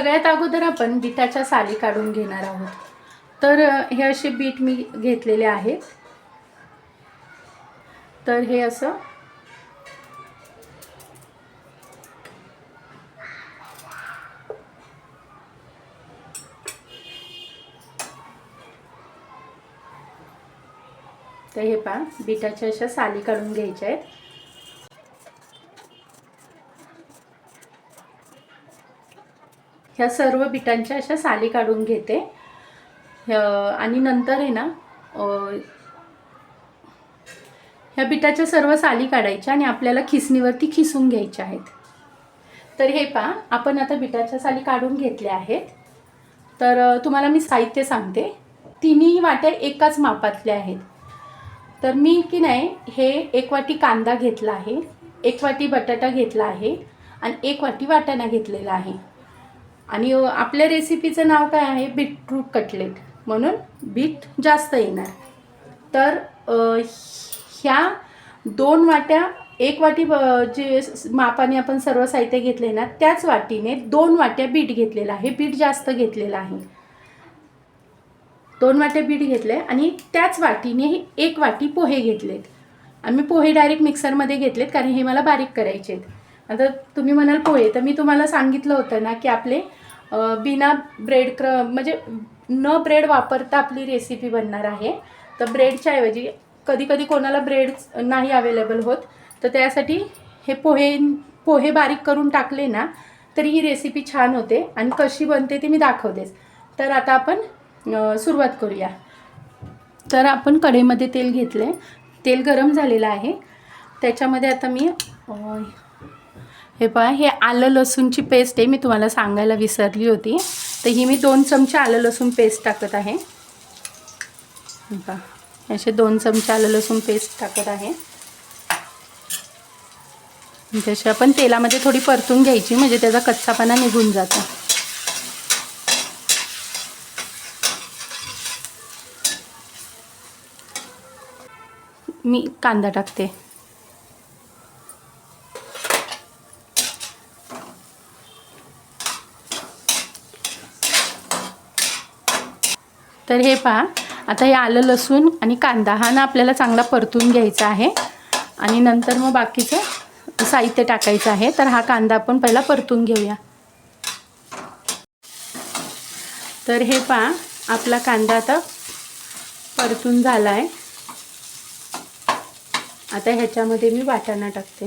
सगळ्यात अगोदर आपण बीटाच्या साली काढून घेणार आहोत. तर हे असे बीट मी घेतलेले आहेत. तर हे असं तर हे पहा, बीटाच्या अशा साली काढून घ्यायच्या आहेत. ह्या सर्व बीटांच्या अशा साली काढून घेते आणि नंतर आहे ना ह्या बीटाच्या सर्व साली काढायच्या आणि आपल्याला खिसणीवरती खिसून घ्यायच्या आहेत. तर हे पहा, आपण आता बीटाच्या साली काढून घेतल्या आहेत. तर तुम्हाला मी साहित्य सांगते. तिन्ही वाट्या एकाच मापातल्या आहेत. तर मी की नाही हे 1 वाटी कांदा घेतला आहे, 1 वाटी बटाटा घेतला आहे आणि 1 वाटी वाटाणा घेतलेला आहे. आणि आपल्या रेसिपीचं नाव काय आहे, बीटरूट कटलेट, म्हणून बीट जास्त येणार. तर ह्या 2 वाट्या, 1 वाटी जे मापाने आपण सर्व साहित्य घेतले ना त्याच वाटीने 2 वाट्या बीट घेतलेला आहे. बीट जास्त घेतलेला आहे. 2 वाट्या बीट घेतले आणि त्याच वाटीने 1 वाटी पोहे घेतलेत. आम्ही पोहे डायरेक्ट मिक्सरमध्ये घेतलेत कारण हे मला बारीक करायचे आहेत. आता तुम्ही म्हणाल पोहे, तर मी तुम्हाला सांगितलं होतं ना की आपले बिना ब्रेड म्हणजे न ब्रेड वापरता आपली रेसिपी बनणार आहे. तर ब्रेडच्या ऐवजी कधी कधी कोणाला ब्रेड नाही अवेलेबल होत, तर त्यासाठी हे पोहे बारीक करून टाकले ना तरी ही रेसिपी छान होते. आणि कशी बनते ते मी दाखवतेच. तर आता आपण सुरुवात करूया. तर आपण कढईमध्ये तेल घेतले, तेल गरम झालेलं आहे. त्याच्यामध्ये आता मी हे पहा, हे आलं लसूणची पेस्ट आहे, मी तुम्हाला सांगायला विसरली होती. तर ही मी 2 चमचे आलं लसूण पेस्ट टाकत आहे. पहा, असे 2 चमचे आलं लसूण पेस्ट टाकत आहे. जशी आपण तेलामध्ये थोडी परतून घ्यायची, म्हणजे त्याचा कच्चापणा निघून जातो. मी कांदा टाकते. तर हे पहा, आता हे आलं लसूण आणि कांदा हा ना आपल्याला चांगला परतून घ्यायचा आहे आणि नंतर मग बाकीचं साहित्य टाकायचं आहे. तर हा कांदा आपण पहिला परतून घेऊया. तर हे पहा, आपला कांदा आता परतून झाला आहे. आता ह्याच्यामध्ये मी वाटाणा टाकते.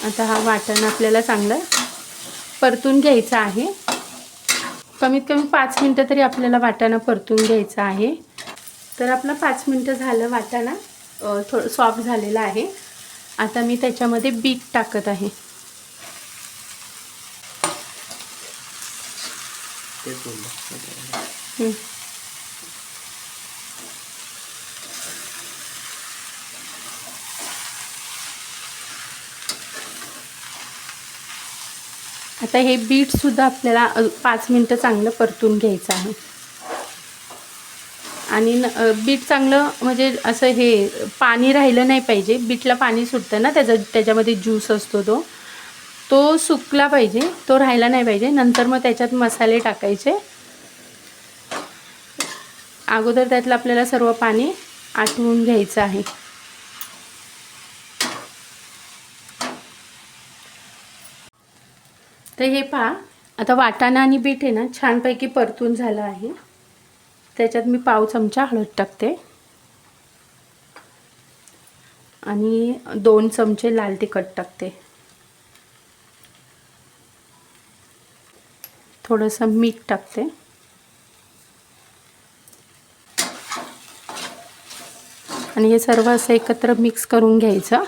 आता हा वाटाणा आपल्याला चांगला परतून घ्यायचा आहे. कमीत कमी 5 मिनटं तरी आपल्याला वाटाणा परतून घ्यायचा आहे. तर आपला 5 मिनटं झालं, वाटाणा थोडं सॉफ्ट झालेला आहे. आता मी त्याच्यामध्ये बीट टाकत आहे. आता हे बीटसुद्धा आपल्याला 5 मिनटं चांगलं परतून घ्यायचं आहे. आणि बीट चांगलं म्हणजे असं हे पाणी राहिलं नाही पाहिजे. बीटला पाणी सुटतं ना, त्याच्यामध्ये ज्यूस असतो, तो सुकला पाहिजे, तो राहिला नाही पाहिजे. नंतर मग त्याच्यात मसाले टाकायचे. अगोदर त्यातलं आपल्याला सर्व पाणी आटवून घ्यायचं आहे. तर हे पहा, आता वाटाणा आणि बीट आहे ना छानपैकी परतून झालं आहे. त्याच्यात मी पाव चमचा हळद टाकते आणि 2 चमचे लाल तिखट टाकते. थोडंसं मीठ टाकते. आणि हे सर्व असं एकत्र मिक्स करून घ्यायचं.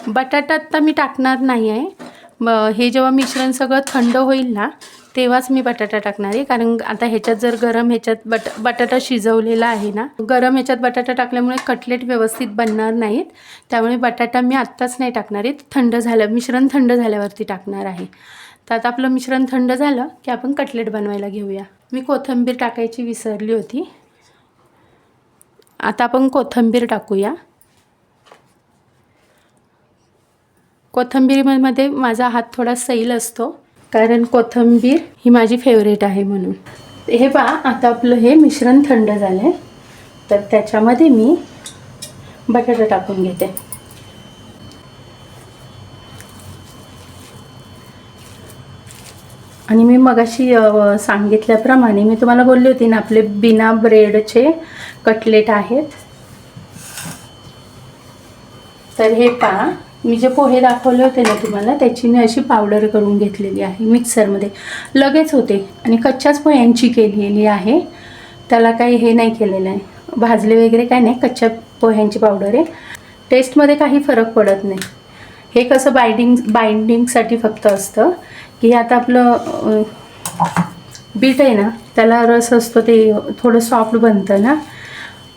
बटाटा आता मी टाकणार नाही आहे. हे जेव्हा मिश्रण सगळं थंड होईल ना तेव्हाच मी बटाटा टाकणार आहे. कारण आता ह्याच्यात जर गरम ह्याच्यात बटाटा शिजवलेला आहे ना, गरम ह्याच्यात बटाटा टाकल्यामुळे कटलेट व्यवस्थित बनणार नाहीत. त्यामुळे बटाटा मी आत्ताच नाही टाकणार आहे. मिश्रण थंड झाल्यावरती टाकणार आहे. तर आता आपलं मिश्रण थंड झालं की आपण कटलेट बनवायला घेऊया. मी कोथिंबीर टाकायची विसरली होती. आता आपण कोथिंबीर टाकूया. कोथिंबीरमध्ये माझा हात थोडा सैल असतो, कारण कोथिंबीर ही माझी फेवरेट आहे म्हणून. हे पहा, आता आपलं हे मिश्रण थंड झालं आहे, तर त्याच्यामध्ये मी बटाटा टाकून घेते. आणि मी मगाशी सांगितल्याप्रमाणे मी तुम्हाला बोलली होती ना, आपले बिना ब्रेडचे कटलेट आहेत. तर हे पहा, मी जे पोहे दाखवले होते ना तुम्हाला, त्याची मी अशी पावडर करून घेतलेली आहे मिक्सरमध्ये. लगेच होते आणि कच्च्याच पोह्यांची केलेली आहे, त्याला काही हे नाही केलेलं आहे, भाजले वगैरे काय नाही, कच्च्या पोह्यांची पावडर आहे. टेस्टमध्ये काही फरक पडत नाही. हे कसं बाइंडिंगसाठी फक्त असतं, की आता आपलं बीट आहे ना, त्याला रस असतो, ते थोडं सॉफ्ट बनतं ना,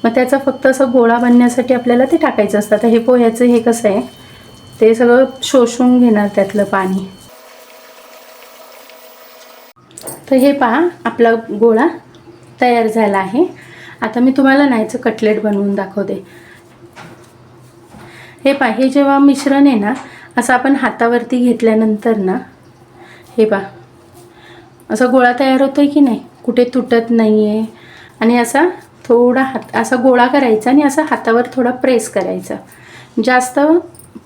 मग त्याचा फक्त असं गोळा बनण्यासाठी आपल्याला ते टाकायचं असतं. आता हे पोह्याचं हे कसं आहे, ते सगळं शोषून घेणार त्यातलं पाणी. तर हे पहा, आपला गोळा तयार झाला आहे. आता मी तुम्हाला नाहीचं कटलेट बनवून दाखवते. हे पहा, हे जेव्हा मिश्रण आहे ना, असं आपण हातावरती घेतल्यानंतर ना, हे पहा असा गोळा तयार होतोय की नाही, कुठे तुटत नाही आहे. आणि असा थोडा असा गोळा करायचा आणि असा हातावर थोडा प्रेस करायचा. जास्त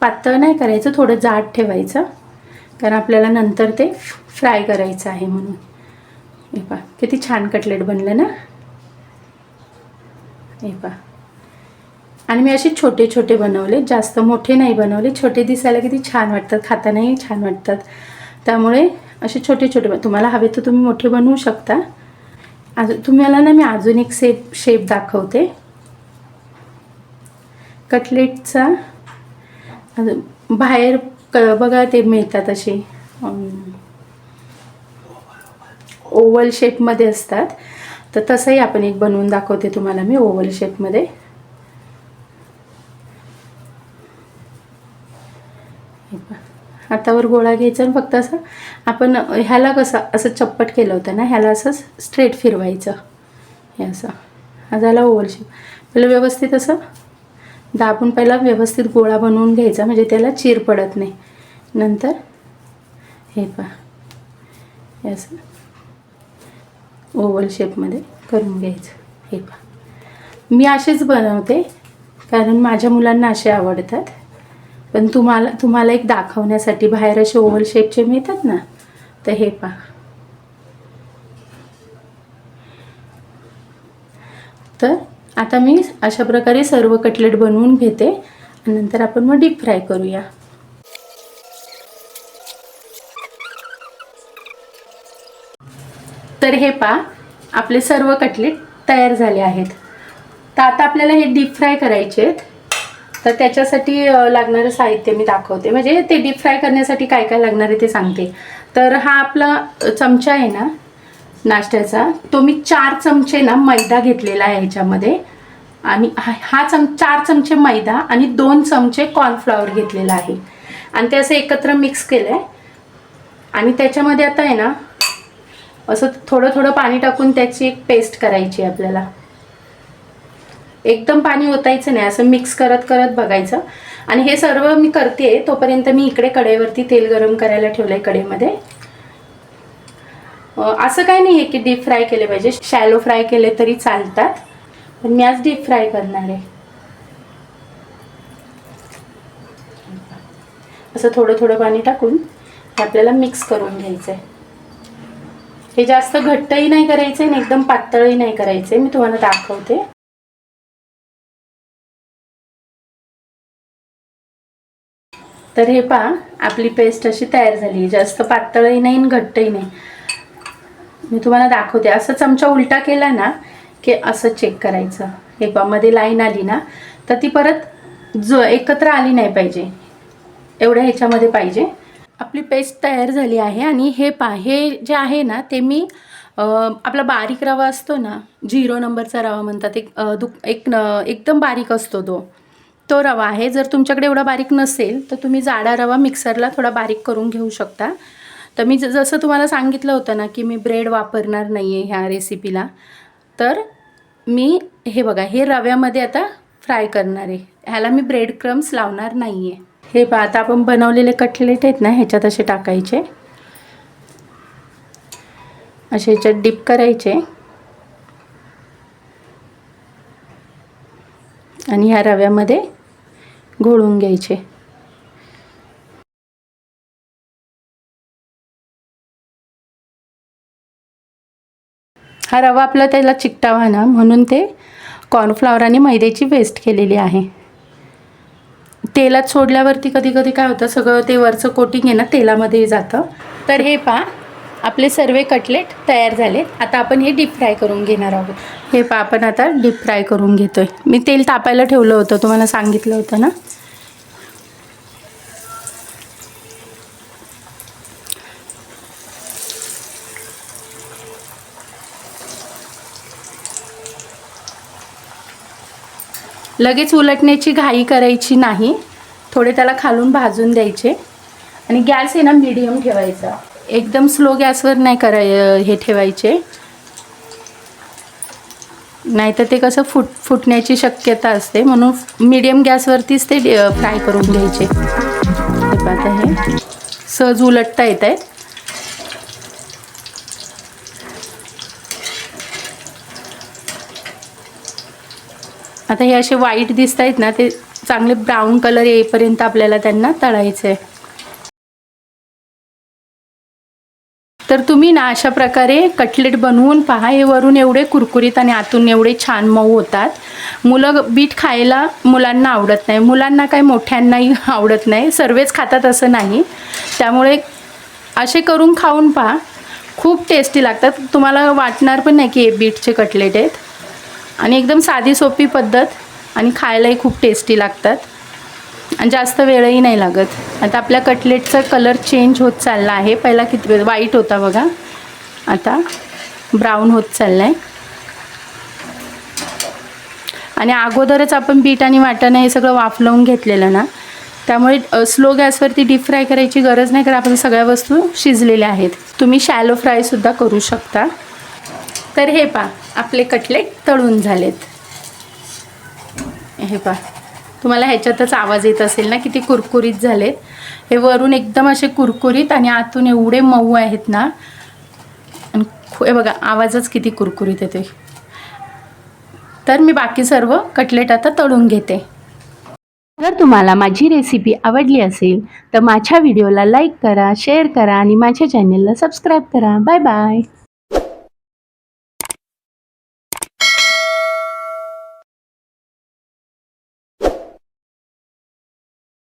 पातळ नाही करायचं, थोडं जाड ठेवायचं, कारण आपल्याला नंतर ते फ्राय करायचं आहे म्हणून. हे पहा, किती छान कटलेट बनलं ना. हे पहा, आणि मी असे छोटे छोटे बनवले, जास्त मोठे नाही बनवले. छोटे दिसायला किती छान वाटतात, खातानाही छान वाटतात, त्यामुळे असे छोटे छोटे. तुम्हाला हवे तर तुम्ही मोठे बनवू शकता. तुम्हाला ना मी अजून एक शेप दाखवते कटलेटचा. बाहेर बघा ते मिळतात असे ओव्हल शेपमध्ये असतात, तर तसंही आपण एक बनवून दाखवते तुम्हाला मी ओव्हल शेपमध्ये. हातावर गोळा घ्यायचा आणि फक्त असं आपण ह्याला कसं असं चप्पट केलं होतं ना, ह्याला असं स्ट्रेट फिरवायचं. हे असं हा झाला ओव्हल शेप. पहिलं व्यवस्थित असं दाबून पहिला व्यवस्थित गोळा बनवून घ्यायचा, म्हणजे त्याला चीर पडत नाही. नंतर हे पहा, हे असं ओव्हल शेपमध्ये करून घ्यायचं. हे पहा, मी असेच बनवते, कारण माझ्या मुलांना असे आवडतात. पण तुम्हाला एक दाखवण्यासाठी, बाहेर असे ओव्हल शेपचे मिळतात ना, तर हे पहा. तर आता मी अशा प्रकारे सर्व कटलेट बनवून घेते आणि नंतर आपण मग डीप फ्राय करूया. तर हे पहा, आपले सर्व कटलेट तयार झाले आहेत. तर आता आपल्याला हे डीप फ्राय करायचे आहेत. तर त्याच्यासाठी लागणारं साहित्य मी दाखवते, म्हणजे ते डीप फ्राय करण्यासाठी काय काय लागणार आहे ते सांगते. तर हा आपला चमचा आहे ना नाश्त्याचा, तो मी 4 चमचे ना मैदा घेतलेला आहे ह्याच्यामध्ये. आणि हा 4 चमचे मैदा आणि 2 चमचे कॉर्नफ्लॉवर घेतलेला आहे, आणि ते असं एकत्र मिक्स केलं आहे. आणि त्याच्यामध्ये आता आहे ना असं थोडं थोडं पाणी टाकून त्याची एक पेस्ट करायची आहे आपल्याला. एकदम पाणी ओतायचं नाही, असं मिक्स करत करत बघायचं. आणि हे सर्व मी करते तोपर्यंत मी इकडे कढईवरती तेल गरम करायला ठेवलं आहे. कढईमध्ये असं काही नाही आहे की डीप फ्राय केले पाहिजे, शॅलो फ्राय केले तरी चालतात, पण मी आज डीप फ्राय करणार आहे. असं थोडं थोडं पाणी टाकून हे आपल्याला मिक्स करून घ्यायचं आहे. हे जास्त घट्टही नाही करायचं आणि एकदम पातळही नाही करायचं, मी तुम्हाला दाखवते. तर हे पहा, आपली पेस्ट अशी तयार झाली. जास्त पातळही नाही आणि घट्टही नाही. मी तुम्हाला दाखवते. असं चमचा उलटा केला ना की असं चेक करायचं. हे पहा, मध्ये लाईन आली ना तर ती परत एकत्र आली नाही पाहिजे, एवढ्या ह्याच्यामध्ये पाहिजे. आपली पेस्ट तयार झाली आहे. आणि हे पहा, हे जे आहे ना ते मी आपला बारीक रवा असतो ना, 0 नंबरचा रवा म्हणतात, एकदम बारीक असतो तो रवा आहे. जर तुमच्याकडे एवढा बारीक नसेल तर तुम्ही जाडा रवा मिक्सरला थोडा बारीक करून घेऊ शकता. तर मी जसं तुम्हाला सांगितलं होतं ना की मी ब्रेड वापरणार नाही आहे ह्या रेसिपीला, तर मी हे बघा, हे रव्यामध्ये आता फ्राय करणार आहे. ह्याला मी ब्रेड क्रम्स लावणार नाही आहे. हे पहा, आता आपण बनवलेले कटलेट आहेत ना, ह्याच्यात असे टाकायचे, असे ह्याच्यात डिप करायचे आणि ह्या रव्यामध्ये घोळून घ्यायचे. हा रवा आपला त्याला चिकटावा ना, म्हणून ते कॉर्नफ्लॉवर आणि मैद्याची पेस्ट केलेली आहे. तेलात सोडल्यावरती कधी कधी काय होतं, सगळं ते वरचं कोटिंग आहे ना तेलामध्ये जातं. तर हे पहा, आपले सर्व कटलेट तयार झाले. आता आपण हे डीप फ्राय करून घेणार आहोत. हे पहा, आपण आता डीप फ्राय करून घेतोय. मी तेल तापायला ठेवलं होतं, तुम्हाला सांगितलं होतं ना. लगेच उलटण्याची घाई करायची नाही, थोडे त्याला खालून भाजून द्यायचे आणि गॅस आहे ना मीडियम ठेवायचा. एकदम स्लो गॅसवर नाही हे ठेवायचे, नाहीतर ते कसं फुटण्याची शक्यता असते. म्हणून मीडियम गॅसवरतीच ते फ्राय करून घ्यायचे. आता हे सहज उलटता येत आहेत. आता हे असे व्हाईट दिसत आहेत ना, ते चांगले ब्राऊन कलर येईपर्यंत आपल्याला त्यांना तळायचं आहे. तर तुम्ही ना अशा प्रकारे कटलेट बनवून पहा. हे वरून एवढे कुरकुरीत आणि आतून एवढे छान मऊ होतात. मुलं बीट खायला मुलांना आवडत नाही, मुलांना काय मोठ्यांनाही आवडत नाही, सर्वच खातात असं नाही. त्यामुळे असे करून खाऊन पहा, खूप टेस्टी लागतात. तुम्हाला वाटणार पण नाही की हे बीटचे कटलेट आहेत. आणि एकदम साधी सोपी पद्धत आणि खायलाही खूप टेस्टी लागतात आणि जास्त वेळही नाही लागत. आता आपल्या कटलेटचा कलर चेंज होत चालला आहे. पहिला किती वाईट होता बघा, आता ब्राऊन होत चालला आहे. आणि अगोदरच आपण बीट आणि वाटाणा हे सगळं वाफलवून घेतलेलं ना, त्यामुळे स्लो गॅसवरती डीप फ्राय करायची गरज नाही, कारण आपण सगळ्या वस्तू शिजलेल्या आहेत. तुम्ही शॅलो फ्रायसुद्धा करू शकता. तर हे पहा, आपले कटलेट तळून झालेत. हे पहा, तुम्हाला ह्याच्यातच आवाज येत असेल ना किती कुरकुरीत झालेत. हे वरून एकदम असे कुरकुरीत आणि आतून एवढे मऊ आहेत ना, आणि हे बघा आवाजच किती कुरकुरीत येते. तर मी बाकी सर्व कटलेट आता तळून घेते. जर तुम्हाला माझी रेसिपी आवडली असेल तर माझ्या व्हिडिओला लाईक करा, शेअर करा आणि माझ्या चॅनलला सबस्क्राईब करा. Bye bye.